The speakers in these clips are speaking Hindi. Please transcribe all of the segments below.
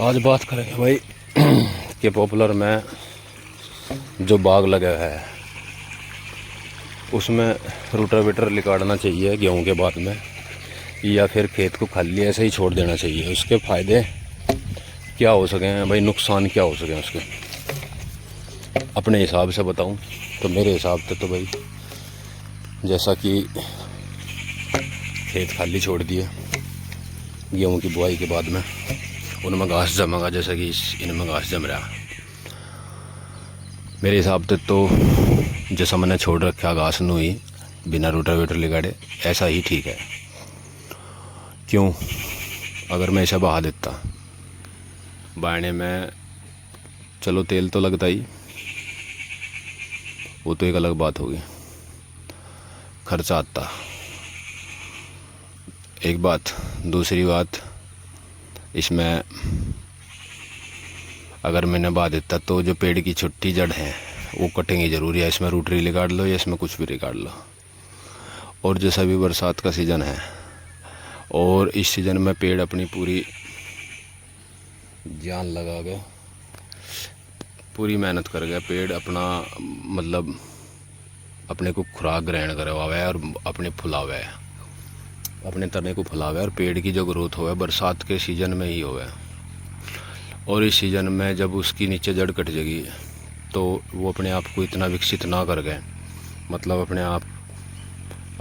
आज बात करेंगे भाई कि पॉपुलर में जो बाग लगा है उसमें रोटावेटर निकालना चाहिए गेहूं के बाद में, या फिर खेत को खाली ऐसे ही छोड़ देना चाहिए। उसके फ़ायदे क्या हो सके हैं भाई, नुकसान क्या हो सके उसके, अपने हिसाब से बताऊं तो मेरे हिसाब से तो भाई जैसा कि खेत खाली छोड़ दिए गेहूं की बुआई के बाद में, उनमें घास जमेगा जैसा कि इनमें घास जम रहा। मेरे हिसाब से तो जैसा मैंने छोड़ रखा घास नू ही बिना रोटावेटर लगाड़े, ऐसा ही ठीक है। क्यों? अगर मैं ऐसा बहा देता बायने में, चलो तेल तो लगता ही, वो तो एक अलग बात होगी, खर्चा आता एक बात। दूसरी बात, इसमें अगर मैंने बहा देता तो जो पेड़ की छोटी जड़ है वो कटेंगी ज़रूर, या इसमें रूटरी निकाल लो या इसमें कुछ भी निकाल लो। और जैसा भी बरसात का सीज़न है और इस सीज़न में पेड़ अपनी पूरी जान लगा के पूरी मेहनत कर गया, पेड़ अपना मतलब अपने को खुराक ग्रहण करवावे है और अपने फुलावे है, अपने तने को फुलावे, और पेड़ की जो ग्रोथ होवे बरसात के सीज़न में ही होवे। और इस सीज़न में जब उसकी नीचे जड़ कट जाएगी तो वो अपने आप को इतना विकसित ना कर गए, मतलब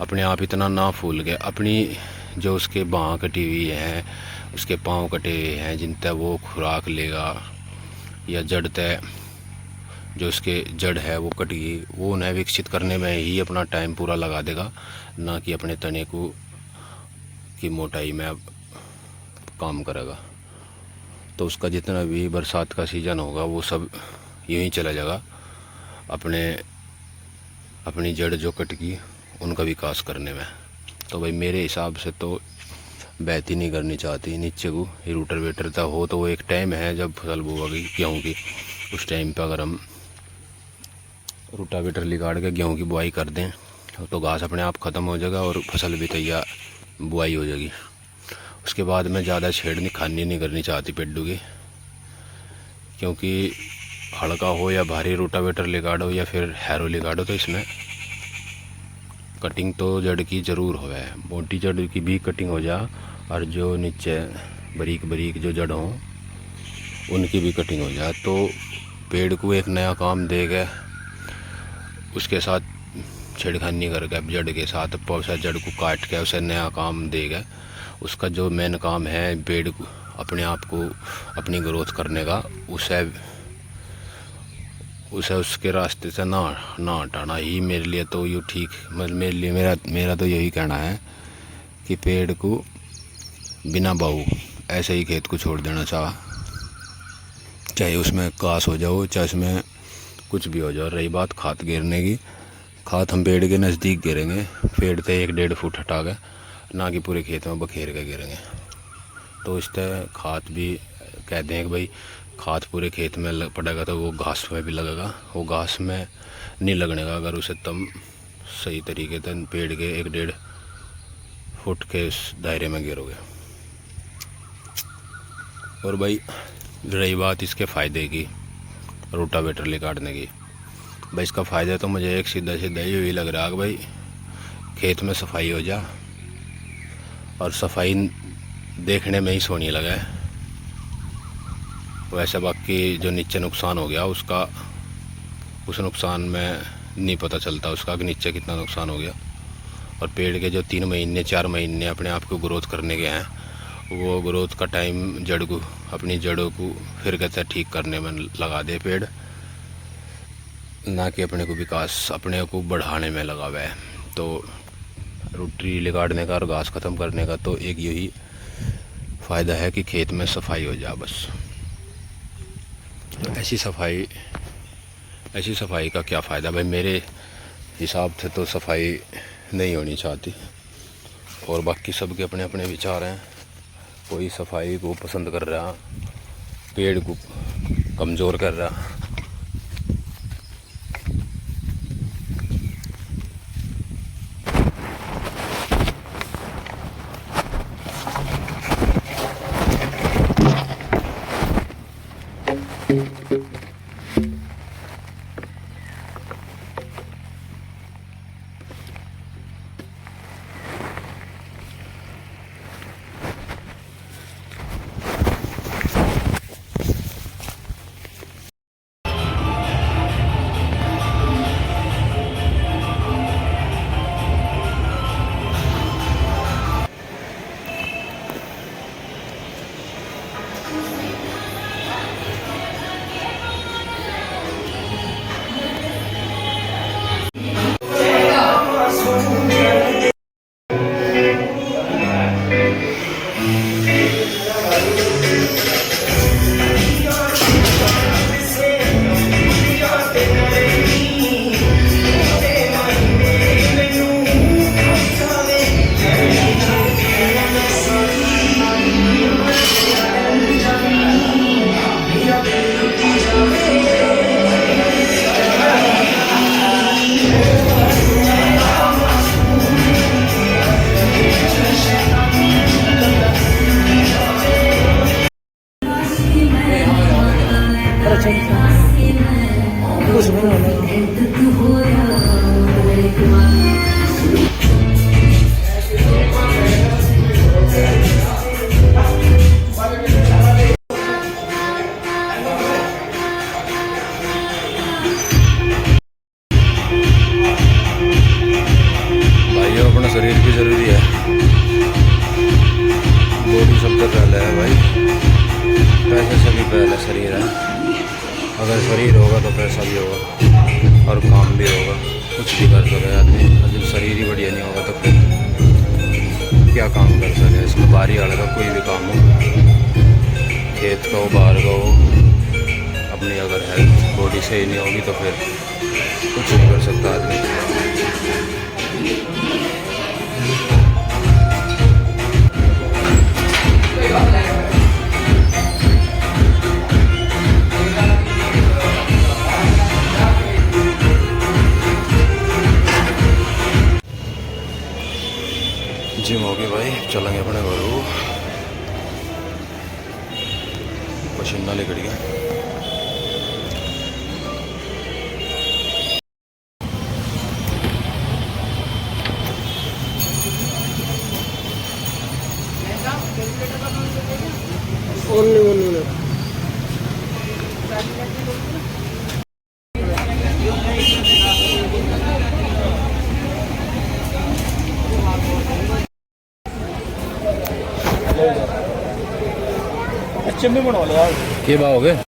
अपने आप इतना ना फूल गए, अपनी जो उसके बाँह कटी हुई हैं, उसके पाँव कटे हुए हैं जिन तय वो खुराक लेगा, या जड़ तय जो उसके जड़ है वो कट गई, वो उन्हें विकसित करने में ही अपना टाइम पूरा लगा देगा, ना कि अपने तने को की मोटाई में अब काम करेगा। तो उसका जितना भी बरसात का सीज़न होगा वो सब यूँ ही चला जाएगा अपनी जड़ जो कट गई उनका विकास करने में। तो भाई मेरे हिसाब से तो बहती नहीं करनी चाहती नीचे को ही रोटावेटर था हो, तो वो एक टाइम है जब फसल बोएगी गेहूँ की, उस टाइम पे अगर हम रोटावेटर निकाल के गेहूँ की बुआई कर दें तो घास अपने आप ख़त्म हो जाएगा और फसल भी तैयार बुआई हो जाएगी। उसके बाद में ज़्यादा छेड़नी खानी नहीं करनी चाहती पेड्डू की, क्योंकि हल्का हो या भारी रोटावेटर लिगाड़ो या फिर हैरो लिगाड़ो तो इसमें कटिंग तो जड़ की ज़रूर हो है, मोटी जड़ की भी कटिंग हो जा, और जो नीचे बारीक बारीक जो जड़ हों उनकी भी कटिंग हो जाए, तो पेड़ को एक नया काम देगा। उसके साथ छेड़खानी करके जड़ के साथ पौधा जड़ को काट के उसे नया काम देगा। उसका जो मेन काम है पेड़ को अपने आप को अपनी ग्रोथ करने का, उसे उसके रास्ते से ना हटाना ही मेरे लिए तो ये ठीक, मतलब मेरे लिए मेरा तो यही कहना है कि पेड़ को बिना बाऊ ऐसे ही खेत को छोड़ देना चाहे उसमें घास हो जाओ, चाहे उसमें कुछ भी हो जाओ। रही बात खाद गिरने की, खाद हम पेड़ के नज़दीक गिरेंगे, पेड़ से 1-1.5 फुट हटा के, ना कि पूरे खेत में बखेर के गिरेंगे। तो इस तरह खाद भी कहते हैं कि भाई खाद पूरे खेत में पड़ेगा तो वो घास में भी लगेगा, वो घास में नहीं लगने का अगर उसे तुम सही तरीके से पेड़ के 1-1.5 फुट के इस दायरे में गिरोगे। और भाई रही बात इसके फ़ायदे की, रोटावेटर निकालने की, भाई इसका फ़ायदा तो मुझे एक सीधा यही लग रहा है कि भाई खेत में सफाई हो जा, और सफाई देखने में ही सोनी लगा है। वैसे बाकी जो नीचे नुकसान हो गया उसका, उस नुकसान में नहीं पता चलता उसका कि नीचे कितना नुकसान हो गया। और पेड़ के जो 3 महीने 4 महीने अपने आप को ग्रोथ करने के हैं, वो ग्रोथ का टाइम जड़ को, अपनी जड़ों को फिर कहते ठीक करने में लगा दे पेड़, ना कि अपने को विकास अपने को बढ़ाने में लगा हुआ है। तो रोटरी लिगाड़ने का और घास ख़त्म करने का तो एक यही फ़ायदा है कि खेत में सफाई हो जाए बस। तो ऐसी सफाई का क्या फ़ायदा भाई, मेरे हिसाब से तो सफाई नहीं होनी चाहती, और बाकी सबके अपने अपने विचार हैं। कोई सफाई को पसंद कर रहा, पेड़ को कमज़ोर कर रहा। बॉडी सब तो पहले है भाई, पैसे से भी पहले शरीर है। अगर शरीर होगा तो पैसा भी होगा और काम भी होगा, कुछ भी कर सके आदमी। जब शरीर ही बढ़िया नहीं होगा तो फिर क्या काम कर सके। इसमें बाहरी वाले का कोई भी काम हो, खेत का हो बाहर का हो, अपनी अगर हेल्थ बॉडी सही नहीं होगी तो फिर कुछ नहीं कर सकता आदमी। जिम होगी भाई, चलेंगे अपने घर को। पसीना निकल गया। अच्छे में बना लो यार। के भाव हो गए?